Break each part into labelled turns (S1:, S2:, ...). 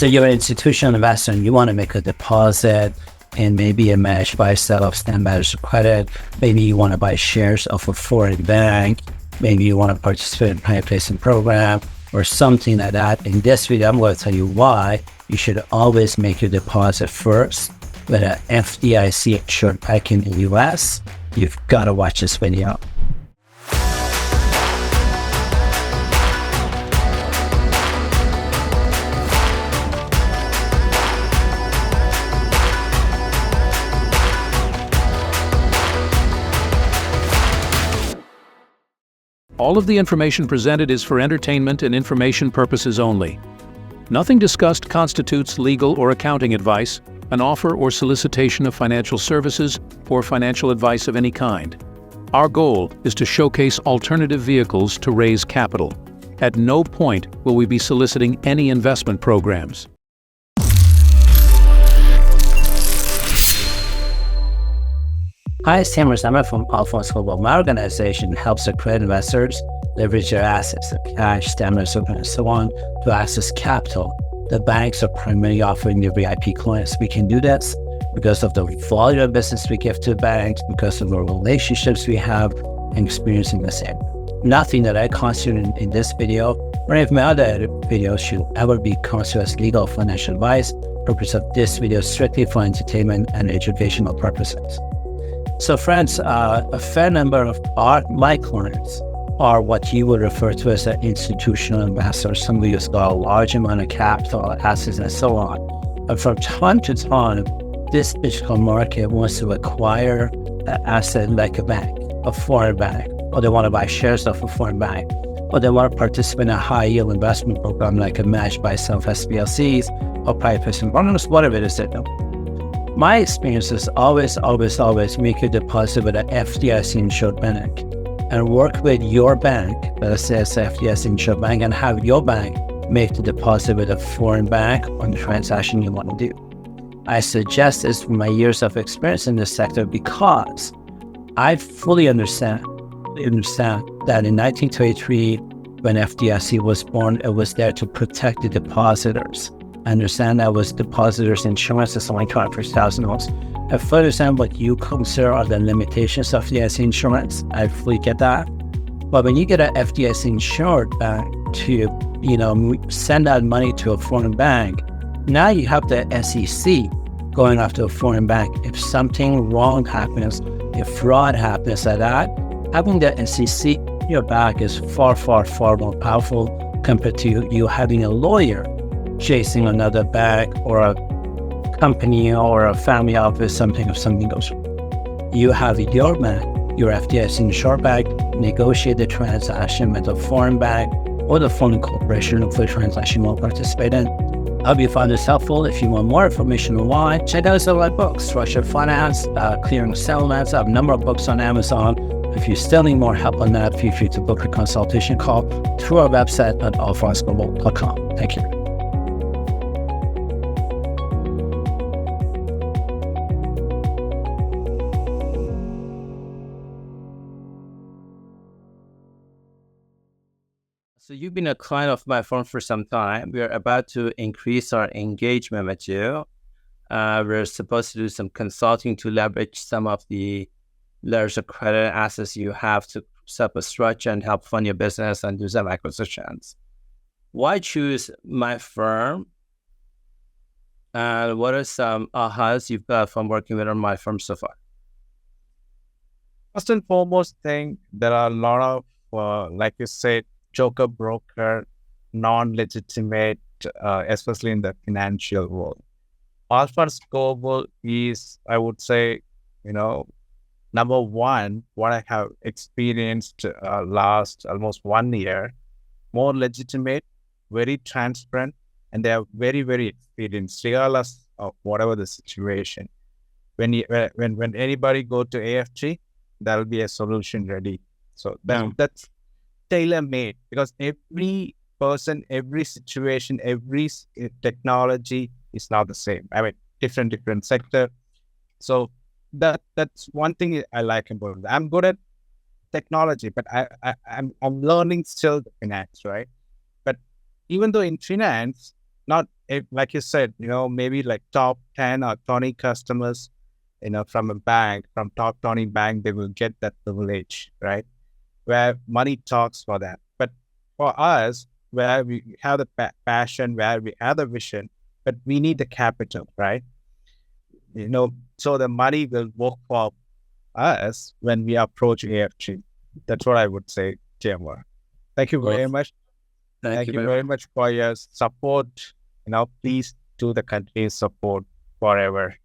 S1: So you're an institutional investor and you want to make a deposit and maybe a match by sale of standby letters of credit. Maybe you want to buy shares of a foreign bank. Maybe you want to participate in a private placement program or something like that. In this video, I'm going to tell you why you should always make your deposit first with an FDIC-Insured bank in the US. You've got to watch this video.
S2: All of the information presented is for entertainment and information purposes only. Nothing discussed constitutes legal or accounting advice, an offer or solicitation of financial services, or financial advice of any kind. Our goal is to showcase alternative vehicles to raise capital. At no point will we be soliciting any investment programs.
S1: Hi, it's Tim Razama from Alphonse Global. My organization helps accredited investors leverage their assets, like cash, stamina, and so on, to access capital. The banks are primarily offering their VIP clients. We can do this because of the volume of business we give to banks, because of the relationships we have, and experiencing the same. Nothing that I consider in this video or any of my other videos should ever be considered as legal or financial advice. The purpose of this video is strictly for entertainment and educational purposes. So friends, a fair number of my clients are what you would refer to as an institutional investor, somebody who's got a large amount of capital, assets, and so on. And from time to time, this digital market wants to acquire an asset like a bank, a foreign bank, or they want to buy shares of a foreign bank, or they want to participate in a high-yield investment program like a match by sale of SBLCs or private placement bonds, whatever it is they do. My experience is always make a deposit with an FDIC-Insured bank and work with your bank, let's say it's an FDIC-Insured bank, and have your bank make the deposit with a foreign bank on the transaction you want to do. I suggest this from my years of experience in this sector because I fully understand that in 1933, when FDIC was born, it was there to protect the depositors. I understand that was depositors' insurance is only $24,000. I fully understand what you consider are the limitations of FDIC insurance. I fully get that. But when you get an FDIC-Insured bank to, send out money to a foreign bank, now you have the SEC going after a foreign bank. If something wrong happens, if fraud happens like that, having the SEC in your back is far more powerful compared to you having a lawyer chasing another bank or a company or a family office, if something goes wrong. You have your bank, your FDIC-Insured bank, negotiate the transaction with a foreign bank or the foreign corporation for the transaction you will participate in. I hope you found this helpful. If you want more information on why, check out some of my books, Structured Finance, Clearing Settlements. I have a number of books on Amazon. If you still need more help on that, feel free to book a consultation call through our website at alphonseglobal.com. Thank you. So you've been a client of my firm for some time. We are about to increase our engagement with you. We're supposed to do some consulting to leverage some of the letters of credit assets you have to set up a structure and help fund your business and do some acquisitions. Why choose my firm? And what are some ahas you've got from working with my firm so far?
S3: First and foremost thing, there are a lot of, like you said, joker broker, non-legitimate, especially in the financial world. Alphonse Global is, I would say, number one, what I have experienced last almost 1 year, more legitimate, very transparent, and they are very, very experienced, regardless of whatever the situation. When anybody go to AFG, there will be a solution ready. So that's tailor-made, because every person, every situation, every technology is not the same. I mean, different sector. So that's one thing I like about it. I'm good at technology, but I'm learning still the finance, right? But even though in finance, not if, like you said, maybe like top 10 or 20 customers, from a bank, from top 20 bank, they will get that privilege, right? Where money talks for them. But for us, where we have the passion, where we have the vision, but we need the capital, right? So the money will work for us when we approach AFG. That's what I would say, Jamar. Thank you very much. Thank you very much for your support. Please do the continued support forever.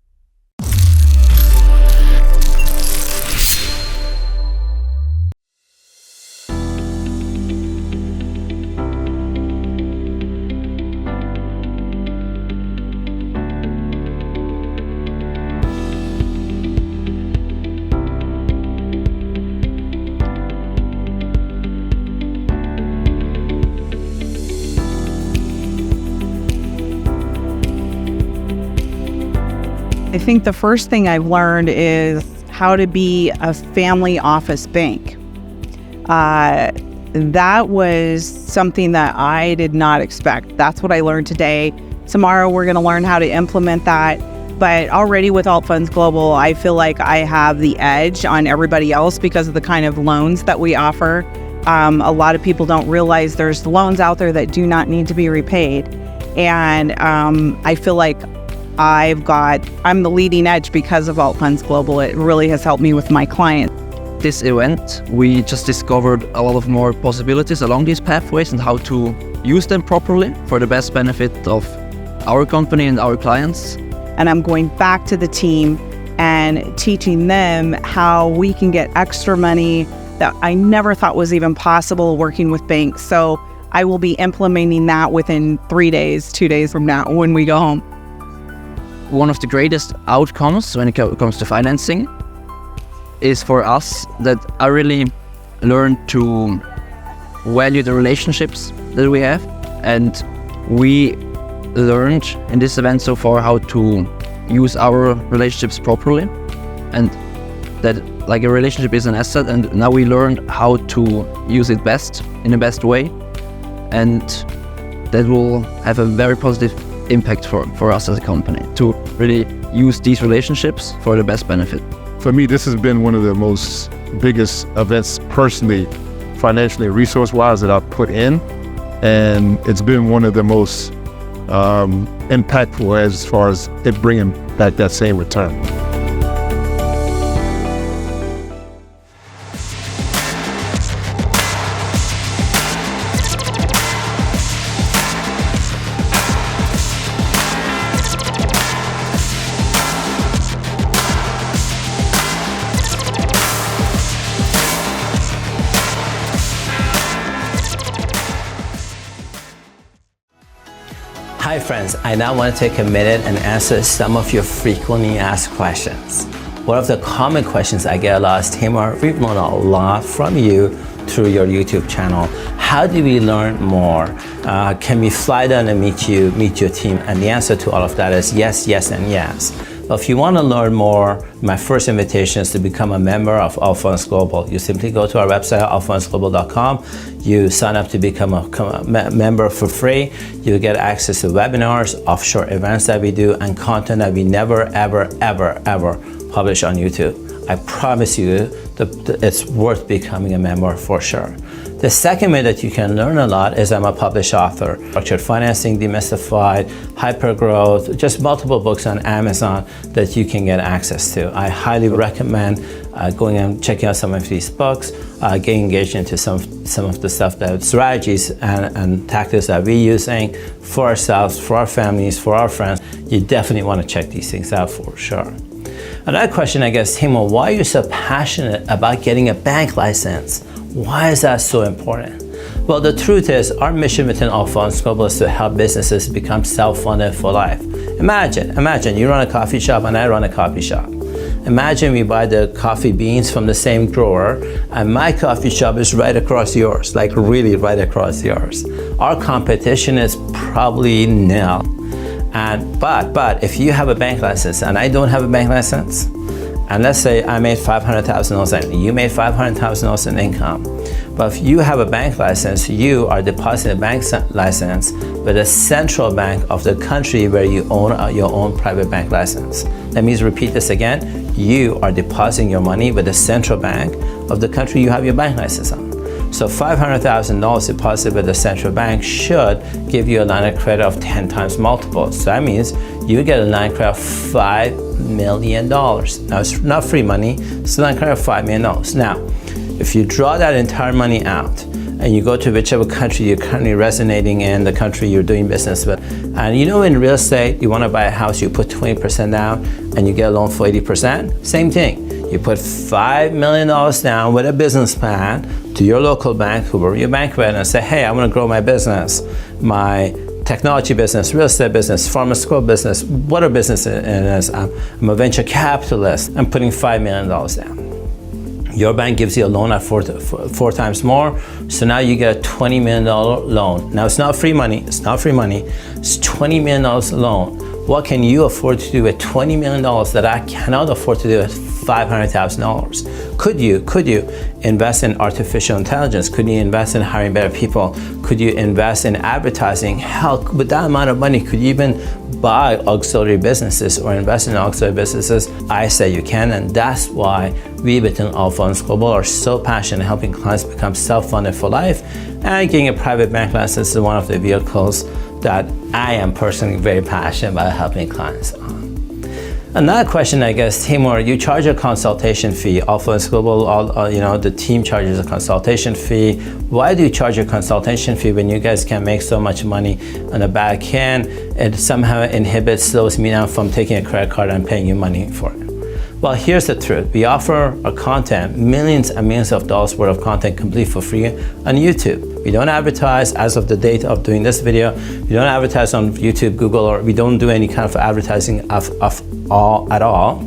S4: I think the first thing I've learned is how to be a family office bank. That was something that I did not expect. That's what I learned today. Tomorrow we're going to learn how to implement that. But already with Alt Funds Global, I feel like I have the edge on everybody else because of the kind of loans that we offer. A lot of people don't realize there's loans out there that do not need to be repaid. And I feel like I'm the leading edge because of Alt Funds Global. It really has helped me with my clients.
S5: This event, we just discovered a lot of more possibilities along these pathways and how to use them properly for the best benefit of our company and our clients.
S4: And I'm going back to the team and teaching them how we can get extra money that I never thought was even possible working with banks. So I will be implementing that within 3 days, 2 days from now when we go home.
S5: One of the greatest outcomes when it comes to financing is for us that I really learned to value the relationships that we have, and we learned in this event so far how to use our relationships properly, and that like a relationship is an asset, and now we learned how to use it best in the best way, and that will have a very positive impact for us as a company to really use these relationships for the best benefit.
S6: For me, this has been one of the most biggest events personally, financially, resource-wise that I've put in, and it's been one of the most impactful as far as it bringing back that same return.
S1: Hi friends, I now want to take a minute and answer some of your frequently asked questions. One of the common questions I get a lot is, Tamar, we've learned a lot from you through your YouTube channel. How do we learn more? Can we fly down and meet your team? And the answer to all of that is yes, yes, and yes. But if you want to learn more, my first invitation is to become a member of Alt Funds Global. You simply go to our website, altfundsglobal.com. You sign up to become a member for free. You get access to webinars, offshore events that we do, and content that we never, ever, ever, ever publish on YouTube. I promise you that it's worth becoming a member for sure. The second way that you can learn a lot is I'm a published author. Structured Financing, Demystified, Hypergrowth, just multiple books on Amazon that you can get access to. I highly recommend going and checking out some of these books, getting engaged into some of the stuff, that strategies and tactics that we're using for ourselves, for our families, for our friends. You definitely want to check these things out for sure. Another question, I guess, Timo, why are you so passionate about getting a bank license? Why is that so important? Well, the truth is, our mission within Alt Funds Global is to help businesses become self-funded for life. Imagine you run a coffee shop and I run a coffee shop. Imagine we buy the coffee beans from the same grower and my coffee shop is right across yours, like really right across yours. Our competition is probably nil. But if you have a bank license and I don't have a bank license, And let's say I made $500,000 and you made $500,000 in income. But if you have a bank license, you are depositing a bank license with the central bank of the country where you own your own private bank license. Let me repeat this again. You are depositing your money with the central bank of the country you have your bank license on. So $500,000 deposited with the central bank should give you a line of credit of 10 times multiples. So that means you get a line of credit of $5 million. Now, it's not free money, it's a line of credit of $5 million. Now, if you draw that entire money out and you go to whichever country you're currently resonating in, the country you're doing business with, and you know in real estate, you want to buy a house, you put 20% down and you get a loan for 80%, same thing. You put $5 million down with a business plan to your local bank, whoever you bank with, and say, hey, I want to grow my business, my technology business, real estate business, pharmaceutical business, whatever business it is. I'm a venture capitalist. I'm putting $5 million down. Your bank gives you a loan at four times more, so now you get a $20 million loan. Now it's not free money, it's $20 million loan. What can you afford to do with $20 million that I cannot afford to do with $500,000? Could you invest in artificial intelligence? Could you invest in hiring better people? Could you invest in advertising? Hell, with that amount of money, could you even buy auxiliary businesses or invest in auxiliary businesses? I say you can, and that's why we within Allfunds Global are so passionate in helping clients become self-funded for life, and getting a private bank license is one of the vehicles that I am personally very passionate about helping clients on. Another question, I guess, Timur, you charge a consultation fee. Allfunds Global, the team charges a consultation fee. Why do you charge a consultation fee when you guys can make so much money on the back end? It somehow slows me down from taking a credit card and paying you money for it. Well, here's the truth. We offer our content, millions and millions of dollars worth of content completely for free on YouTube. We don't advertise as of the date of doing this video. We don't advertise on YouTube, Google, or we don't do any kind of advertising at all.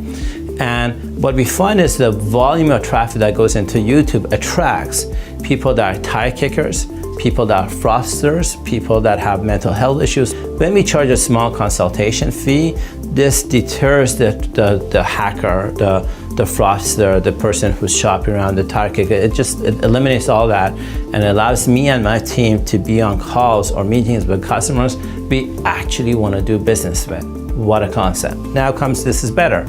S1: And what we find is the volume of traffic that goes into YouTube attracts people that are tire kickers, people that are fraudsters, people that have mental health issues. When we charge a small consultation fee, this deters the hacker, the fraudster, the person who's shopping around, the tire kicker. It eliminates all that and allows me and my team to be on calls or meetings with customers we actually want to do business with. What a concept. Now comes, this is better.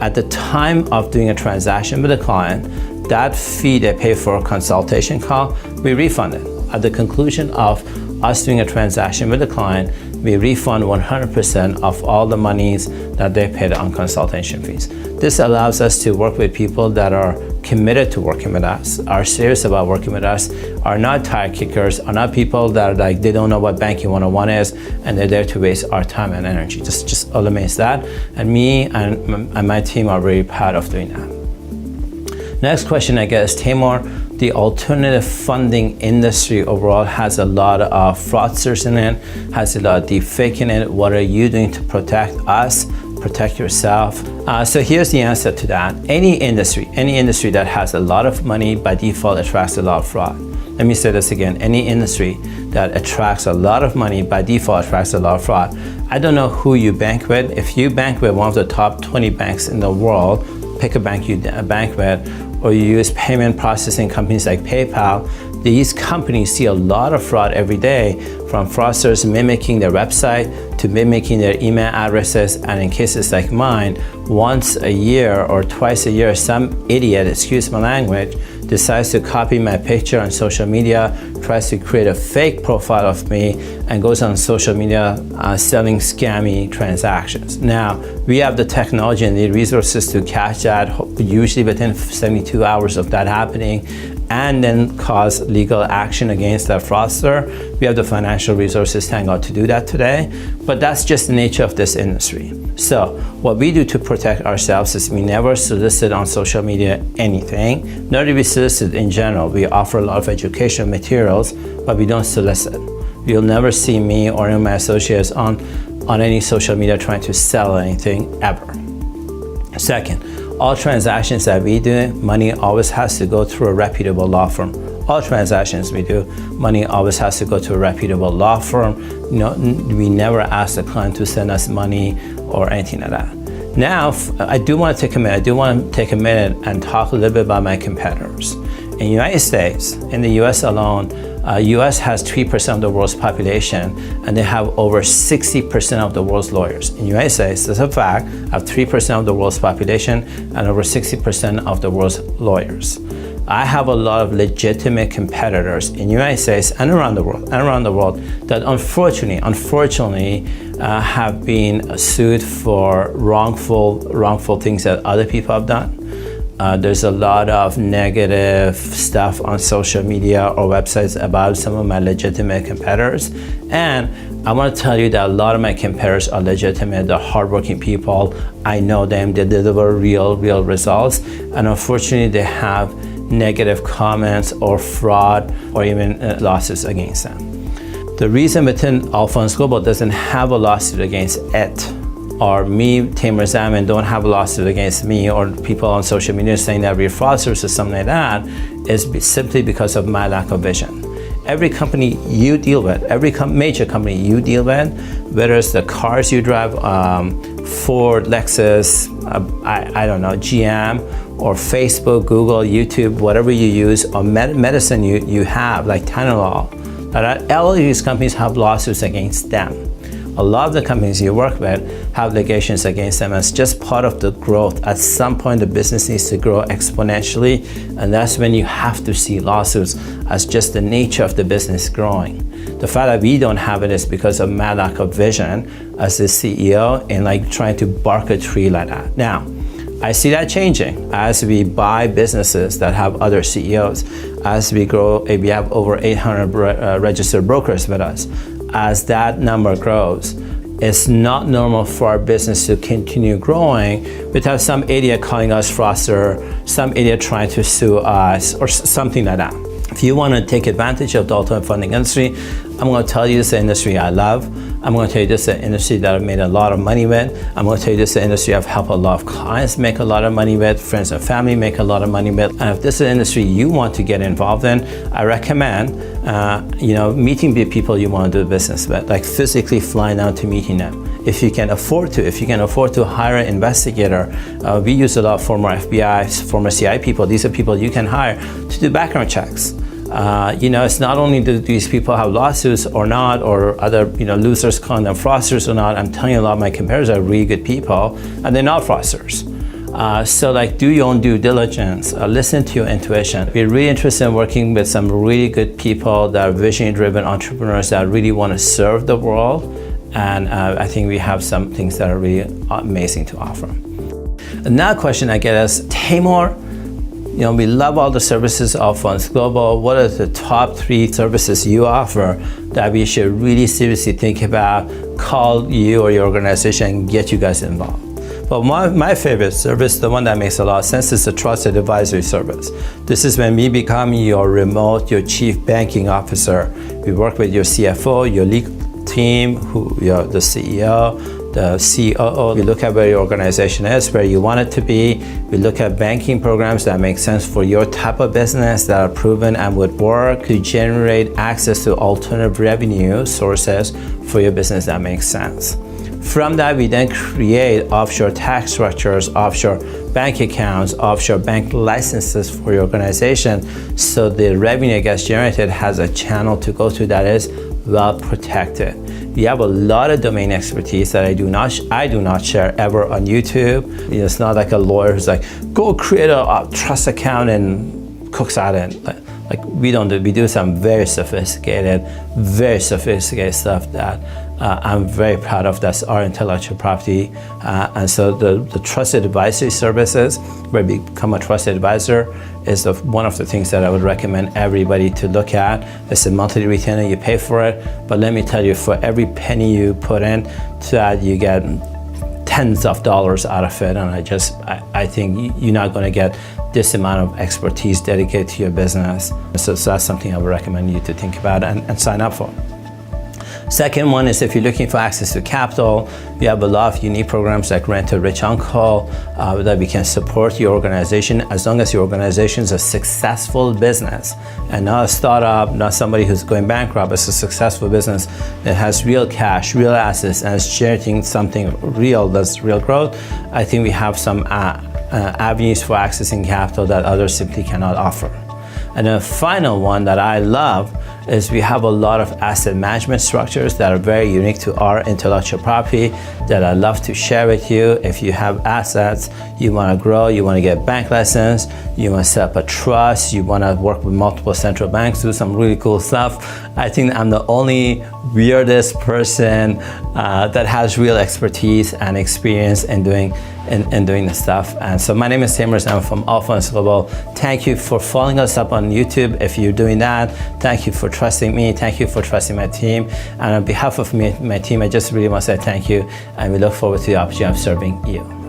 S1: At the time of doing a transaction with a client, that fee they pay for a consultation call, we refund it. At the conclusion of us doing a transaction with a client, we refund 100% of all the monies that they paid on consultation fees. This allows us to work with people that are committed to working with us, are serious about working with us, are not tire kickers, are not people that are like, they don't know what banking 101 is, and they're there to waste our time and energy. Just eliminates that. And me and my team are very proud of doing that. Next question, I guess, Timur, the alternative funding industry overall has a lot of fraudsters in it, has a lot of deep fake in it. What are you doing to protect us, protect yourself? So here's the answer to that. Any industry that has a lot of money by default attracts a lot of fraud. Let me say this again. Any industry that attracts a lot of money by default attracts a lot of fraud. I don't know who you bank with. If you bank with one of the top 20 banks in the world, pick a bank you bank with, or you use payment processing companies like PayPal, these companies see a lot of fraud every day, from fraudsters mimicking their website to mimicking their email addresses, and in cases like mine, once a year or twice a year, some idiot, excuse my language, decides to copy my picture on social media, tries to create a fake profile of me, and goes on social media selling scammy transactions. Now, we have the technology and the resources to catch that, usually within 72 hours of that happening, and then cause legal action against that fraudster. We have the financial resources, thank God, to do that today, but that's just the nature of this industry. So what we do to protect ourselves is we never solicit on social media anything, nor do we solicit in general. We offer a lot of educational materials, but we don't solicit. You'll never see me or any of my associates on any social media trying to sell anything, ever. Second, all transactions that we do, money always has to go through a reputable law firm. All transactions we do, money always has to go to a reputable law firm. We never ask the client to send us money or anything like that. Now, I do want to take a minute and talk a little bit about my competitors. In the United States, in the US alone, US has 3% of the world's population, and they have over 60% of the world's lawyers. In the United States, that's a fact, have 3% of the world's population and over 60% of the world's lawyers. I have a lot of legitimate competitors in the United States and around the world that unfortunately have been sued for wrongful things that other people have done. There's a lot of negative stuff on social media or websites about some of my legitimate competitors. And I want to tell you that a lot of my competitors are legitimate. They're hardworking people. I know them. They deliver real results. And unfortunately, they have negative comments or fraud or even lawsuits against them. The reason within Allfunds Global doesn't have a lawsuit against it, or me, Tamer Zaman, don't have a lawsuit against me, or people on social media saying that we're fraudsters or something like that, is simply because of my lack of vision. Every company you deal with, every major company you deal with, whether it's the cars you drive, Ford, Lexus, I don't know, GM, or Facebook, Google, YouTube, whatever you use, or medicine you have, like Tylenol, all of these companies have lawsuits against them. A lot of the companies you work with have litigations against them as just part of the growth. At some point, the business needs to grow exponentially, and that's when you have to see lawsuits as just the nature of the business growing. The fact that we don't have it is because of my lack of vision as the CEO and like trying to bark a tree like that. Now, I see that changing as we buy businesses that have other CEOs, as we grow. We have over 800 registered brokers with us. As that number grows, it's not normal for our business to continue growing without some idiot calling us fraudster, some idiot trying to sue us, or something like that. If you want to take advantage of the alternative funding industry, I'm going to tell you this is the industry I love. I'm going to tell you this is the industry that I've made a lot of money with. I'm going to tell you this is the industry I've helped a lot of clients make a lot of money with, friends and family make a lot of money with. And if this is an industry you want to get involved in, I recommend meeting the people you want to do business with, like physically flying out to meeting them. If you can afford to hire an investigator, we use a lot of former FBI, former CIA people. These are people you can hire to do background checks. It's not only do these people have lawsuits or not, or other losers calling them fraudsters or not. I'm telling you, a lot of my competitors are really good people, and they're not fraudsters. So do your own due diligence, listen to your intuition. We're really interested in working with some really good people that are vision-driven entrepreneurs that really want to serve the world, and I think we have some things that are really amazing to offer. Another question I get is, Tamer, we love all the services of Allfunds Global. What are the top 3 services you offer that we should really seriously think about, call you or your organization and get you guys involved? But my favorite service, the one that makes a lot of sense, is the trusted advisory service. This is when we become your chief banking officer. We work with your CFO, your legal team, the CEO, the COO. We look at where your organization is, where you want it to be. We look at banking programs that make sense for your type of business, that are proven and would work to generate access to alternative revenue sources for your business that makes sense. From that, we then create offshore tax structures, offshore bank accounts, offshore bank licenses for your organization, so the revenue that gets generated has a channel to go to that is well protected. We have a lot of domain expertise that I do not share ever on YouTube. It's not like a lawyer who's like, go create a trust account and cooks at it. We don't do. We do some very sophisticated stuff that I'm very proud of. That's our intellectual property. And so the trusted advisory services, where we become a trusted advisor, is one of the things that I would recommend everybody to look at. It's a monthly retainer, you pay for it. But let me tell you, for every penny you put in to that, you get tens of dollars out of it. And I think you're not going to get this amount of expertise dedicated to your business. So that's something I would recommend you to think about and sign up for. Second one is if you're looking for access to capital, we have a lot of unique programs like Rent a Rich Uncle that we can support your organization as long as your organization is a successful business and not a startup, not somebody who's going bankrupt. It's a successful business that has real cash, real assets, and is generating something real, that's real growth. I think we have some avenues for accessing capital that others simply cannot offer. And the final one that I love is we have a lot of asset management structures that are very unique to our intellectual property that I'd love to share with you. If you have assets, you want to grow, you want to get bank license, you want to set up a trust, you want to work with multiple central banks, do some really cool stuff. I think I'm the only weirdest person that has real expertise and experience in doing this stuff. And so my name is Samers. I'm from All Funds Global. Thank you for following us up on YouTube. If you're doing that, thank you for trusting me. Thank you for trusting my team. And on behalf of my team, I just really want to say thank you. And we look forward to the opportunity of serving you.